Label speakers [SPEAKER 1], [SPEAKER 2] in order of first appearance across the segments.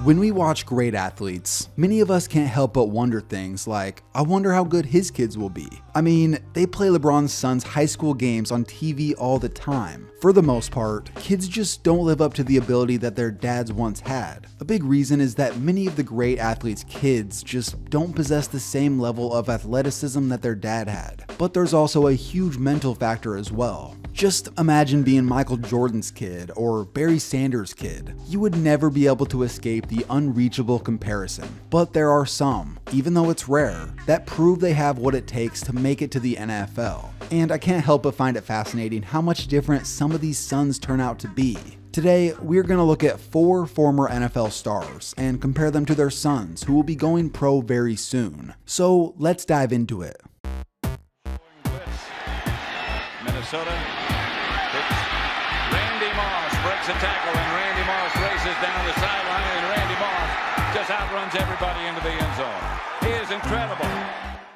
[SPEAKER 1] When we watch great athletes, many of us can't help but wonder things like, I wonder how good his kids will be. I mean, they play LeBron's son's high school games on TV all the time. For the most part, kids just don't live up to the ability that their dads once had. A big reason is that many of the great athletes' kids just don't possess the same level of athleticism that their dad had. But there's also a huge mental factor as well. Just imagine being Michael Jordan's kid or Barry Sanders' kid. You would never be able to escape the unreachable comparison. But there are some, even though it's rare, that prove they have what it takes to make it to the NFL. And I can't help but find it fascinating how much different some of these sons turn out to be. Today, we're going to look at 4 former NFL stars and compare them to their sons who will be going pro very soon. So let's dive into it.
[SPEAKER 2] Minnesota. Randy Moss breaks a tackle, and Randy Moss races down the sideline, and Randy Moss just outruns everybody into the end zone. He is incredible.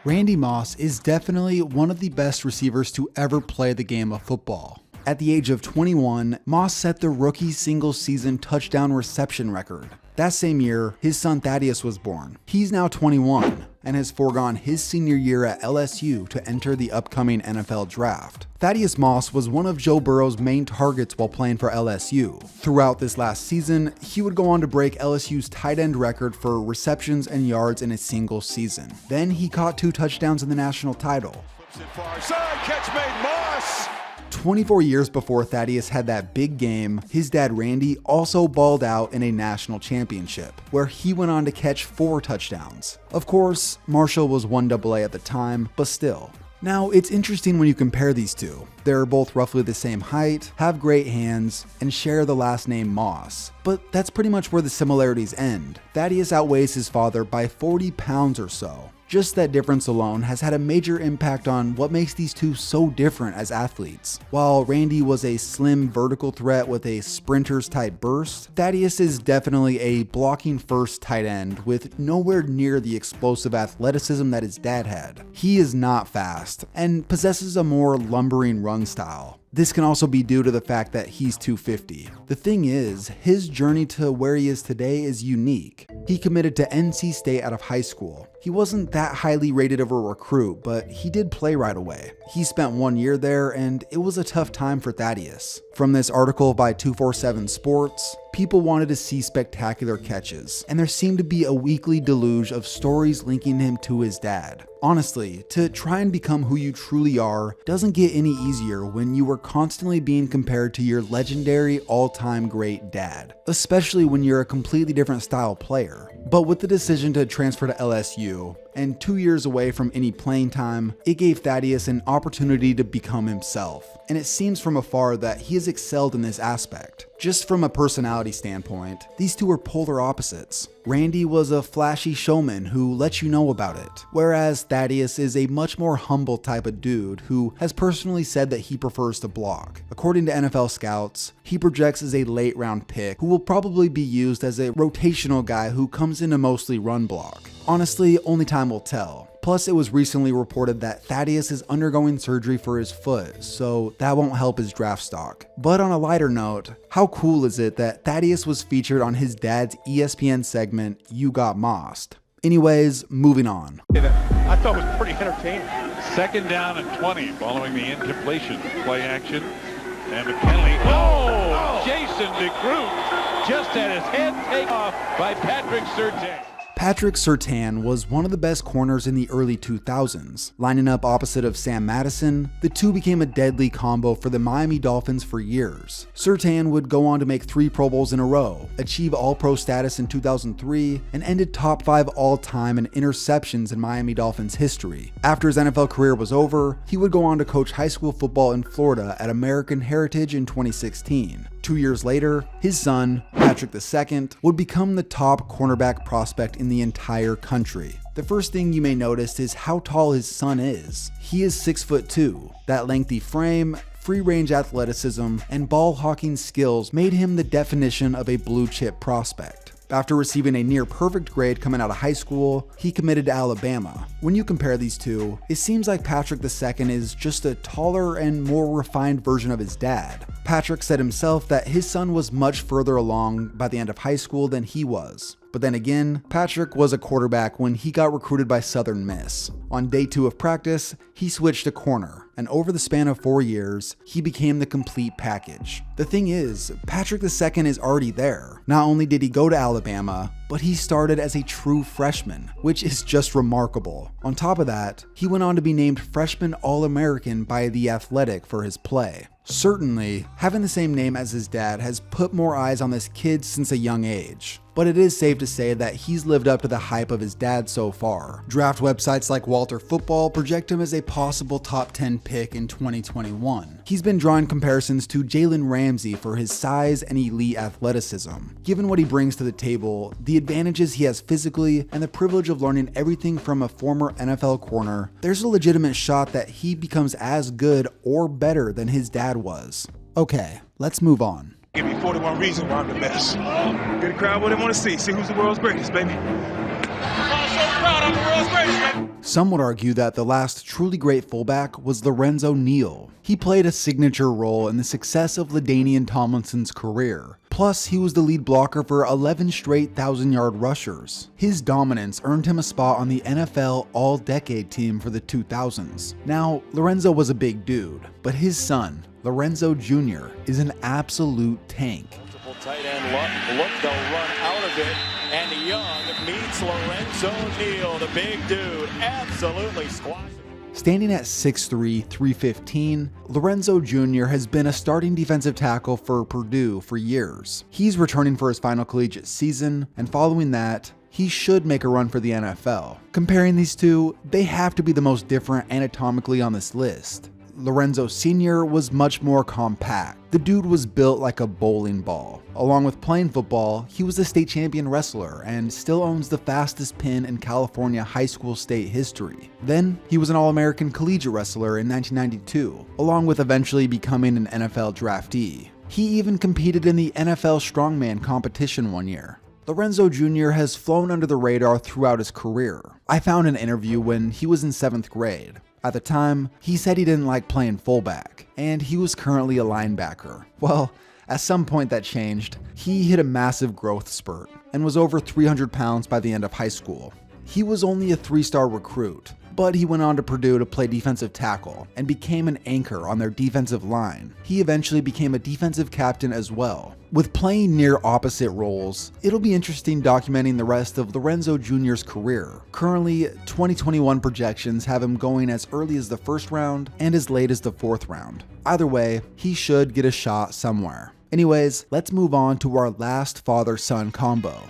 [SPEAKER 1] Randy Moss is definitely one of the best receivers to ever play the game of football. At the age of 21, Moss set the rookie single-season touchdown reception record. That same year, his son Thaddeus was born. He's now 21 and has foregone his senior year at LSU to enter the upcoming NFL draft. Thaddeus Moss was one of Joe Burrow's main targets while playing for LSU. Throughout this last season, he would go on to break LSU's tight end record for receptions and yards in a single season. Then he caught 2 touchdowns in the national title.
[SPEAKER 2] Flips it far side, catch made, Moss!
[SPEAKER 1] 24 years before Thaddeus had that big game, his dad Randy also balled out in a national championship, where he went on to catch 4 touchdowns. Of course, Marshall was 1AA at the time, but still. Now, it's interesting when you compare these two. They're both roughly the same height, have great hands, and share the last name Moss. But that's pretty much where the similarities end. Thaddeus outweighs his father by 40 pounds or so. Just that difference alone has had a major impact on what makes these two so different as athletes. While Randy was a slim vertical threat with a sprinter's type burst, Thaddeus is definitely a blocking first tight end with nowhere near the explosive athleticism that his dad had. He is not fast and possesses a more lumbering run style. This can also be due to the fact that he's 250. The thing is, his journey to where he is today is unique. He committed to NC State out of high school. He wasn't that highly rated of a recruit, but he did play right away. He spent 1 year there, and it was a tough time for Thaddeus. From this article by 247 Sports, people wanted to see spectacular catches, and there seemed to be a weekly deluge of stories linking him to his dad. Honestly, to try and become who you truly are doesn't get any easier when you are constantly being compared to your legendary all-time great dad, especially when you're a completely different style player. But with the decision to transfer to LSU, and 2 years away from any playing time, it gave Thaddeus an opportunity to become himself. And it seems from afar that he has excelled in this aspect. Just from a personality standpoint, these two are polar opposites. Randy was a flashy showman who lets you know about it, whereas Thaddeus is a much more humble type of dude who has personally said that he prefers to block. According to NFL scouts, he projects as a late round pick who will probably be used as a rotational guy who comes in to mostly run block. Honestly, only time will tell. Plus, it was recently reported that Thaddeus is undergoing surgery for his foot, so that won't help his draft stock. But on a lighter note, how cool is it that Thaddeus was featured on his dad's ESPN segment, You Got Mossed? Anyways, moving on.
[SPEAKER 3] I thought it was pretty entertaining. 2nd down and 20 following the incompletion. Play action and the penalty. Oh! Jason DeGroot just had his head taken off by Patrick Surtain.
[SPEAKER 1] Patrick Surtain was one of the best corners in the early 2000s. Lining up opposite of Sam Madison, the two became a deadly combo for the Miami Dolphins for years. Surtain would go on to make 3 Pro Bowls in a row, achieve All-Pro status in 2003, and ended top 5 all-time in interceptions in Miami Dolphins history. After his NFL career was over, he would go on to coach high school football in Florida at American Heritage in 2016. 2 years later, his son, Patrick II, would become the top cornerback prospect in the entire country. The first thing you may notice is how tall his son is. He is 6'2". That lengthy frame, free-range athleticism, and ball-hawking skills made him the definition of a blue-chip prospect. After receiving a near perfect grade coming out of high school, he committed to Alabama. When you compare these two, it seems like Patrick II is just a taller and more refined version of his dad. Patrick said himself that his son was much further along by the end of high school than he was. But then again, Patrick was a quarterback when he got recruited by Southern Miss. On day 2 of practice, he switched to corner, and over the span of 4 years, he became the complete package. The thing is, Patrick II is already there. Not only did he go to Alabama, but he started as a true freshman, which is just remarkable. On top of that, he went on to be named Freshman All-American by The Athletic for his play. Certainly, having the same name as his dad has put more eyes on this kid since a young age. But it is safe to say that he's lived up to the hype of his dad so far. Draft websites like Walter Football project him as a possible top 10 pick in 2021. He's been drawing comparisons to Jalen Ramsey for his size and elite athleticism. Given what he brings to the table, the advantages he has physically, and the privilege of learning everything from a former NFL corner, there's a legitimate shot that he becomes as good or better than his dad was. Okay, let's move on.
[SPEAKER 4] Give me 41 reasons why I'm the best. Get a crowd what they want to see. See who's the world's greatest, baby. I'm so proud I'm the world's greatest, baby.
[SPEAKER 1] Some would argue that the last truly great fullback was Lorenzo ONeal. He played a signature role in the success of LaDainian Tomlinson's career. Plus, he was the lead blocker for 11 straight 1,000-yard rushers. His dominance earned him a spot on the NFL All-Decade team for the 2000s. Now, Lorenzo was a big dude, but his son, Lorenzo Jr., is an absolute tank.
[SPEAKER 5] Multiple tight end look, they'll run out of it, and Young meets Lorenzo ONeal, the big dude, absolutely squashing.
[SPEAKER 1] Standing at 6'3", 315, Lorenzo Jr. has been a starting defensive tackle for Purdue for years. He's returning for his final collegiate season, and following that, he should make a run for the NFL. Comparing these two, they have to be the most different anatomically on this list. Lorenzo Sr. was much more compact. The dude was built like a bowling ball. Along with playing football, he was a state champion wrestler and still owns the fastest pin in California high school state history. Then, he was an All-American collegiate wrestler in 1992, along with eventually becoming an NFL draftee. He even competed in the NFL Strongman competition one year. Lorenzo Jr. has flown under the radar throughout his career. I found an interview when he was in 7th grade. At the time, he said he didn't like playing fullback, and he was currently a linebacker. Well, at some point that changed. He hit a massive growth spurt, and was over 300 pounds by the end of high school. He was only a 3-star recruit, but he went on to Purdue to play defensive tackle, and became an anchor on their defensive line. He eventually became a defensive captain as well. With playing near opposite roles, it'll be interesting documenting the rest of Lorenzo Jr.'s career. Currently, 2021 projections have him going as early as the 1st round and as late as the 4th round. Either way, he should get a shot somewhere. Anyways, let's move on to our last father-son combo.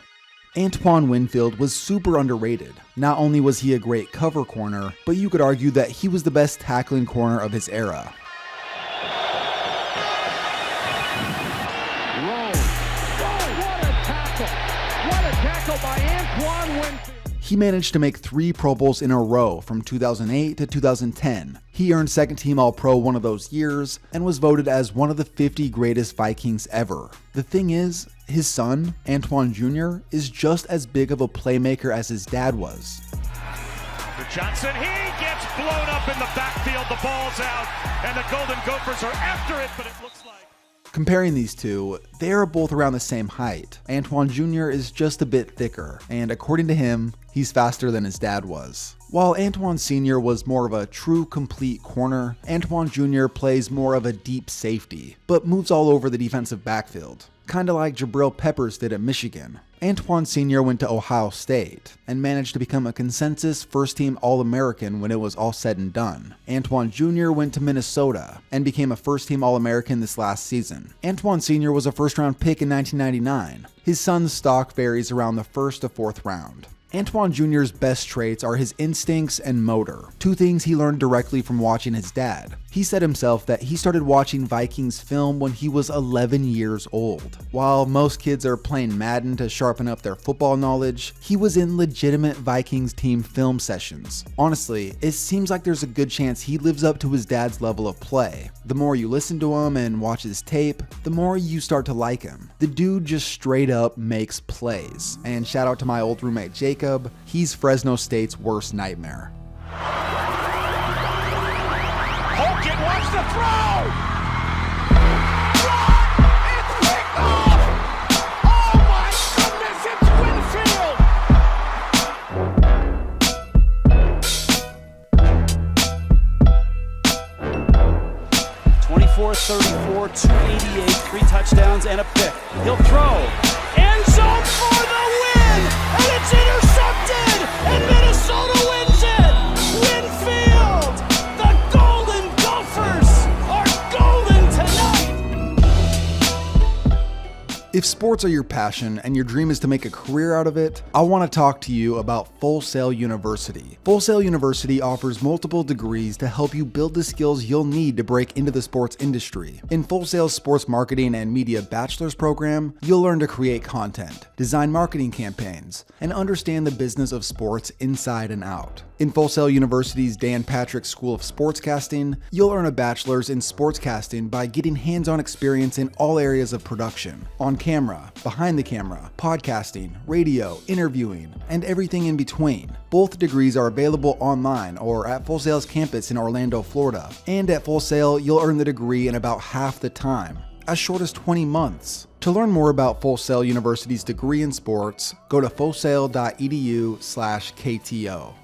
[SPEAKER 1] Antoine Winfield was super underrated. Not only was he a great cover corner, but you could argue that he was the best tackling corner of his era. By Antoine Winfield. He managed to make 3 Pro Bowls in a row from 2008 to 2010. He earned 2nd team All-Pro one of those years and was voted as one of the 50 greatest Vikings ever. The thing is, his son, Antoine Jr., is just as big of a playmaker as his dad was.
[SPEAKER 6] For Johnson, he gets blown up in the backfield, the ball's out, and the Golden Gophers are after it, but it looks like...
[SPEAKER 1] Comparing these two, they are both around the same height. Antoine Jr. is just a bit thicker, and according to him, he's faster than his dad was. While Antoine Sr. was more of a true complete corner, Antoine Jr. plays more of a deep safety, but moves all over the defensive backfield. Kinda like Jabril Peppers did at Michigan. Antoine Sr. went to Ohio State and managed to become a consensus first-team All-American when it was all said and done. Antoine Jr. went to Minnesota and became a first-team All-American this last season. Antoine Sr. was a first-round pick in 1999. His son's stock varies around the 1st to 4th round. Antoine Jr.'s best traits are his instincts and motor, two things he learned directly from watching his dad. He said himself that he started watching Vikings film when he was 11 years old. While most kids are playing Madden to sharpen up their football knowledge, he was in legitimate Vikings team film sessions. Honestly, it seems like there's a good chance he lives up to his dad's level of play. The more you listen to him and watch his tape, the more you start to like him. The dude just straight up makes plays. And shout out to my old roommate Jacob, he's Fresno State's worst nightmare.
[SPEAKER 6] Holken wants to throw! It's picked off! Oh my goodness, it's Winfield!
[SPEAKER 7] 24-34, 288, 3 touchdowns and a pick. He'll throw. End zone for the win! And it's intercepted! And Minnesota wins it! Winfield! The Golden Gophers are golden tonight!
[SPEAKER 1] If sports are your passion and your dream is to make a career out of it, I want to talk to you about Full Sail University. Full Sail University offers multiple degrees to help you build the skills you'll need to break into the sports industry. In Full Sail's Sports Marketing and Media Bachelor's program, you'll learn to create content, design marketing campaigns, and understand the business of sports inside and out. In Full Sail University's Dan Patrick School of Sportscasting, you'll earn a bachelor's in sportscasting by getting hands-on experience in all areas of production, on camera, behind the camera, podcasting, radio, interviewing, and everything in between. Both degrees are available online or at Full Sail's campus in Orlando, Florida. And at Full Sail, you'll earn the degree in about half the time, as short as 20 months. To learn more about Full Sail University's degree in sports, go to fullsail.edu/KTO.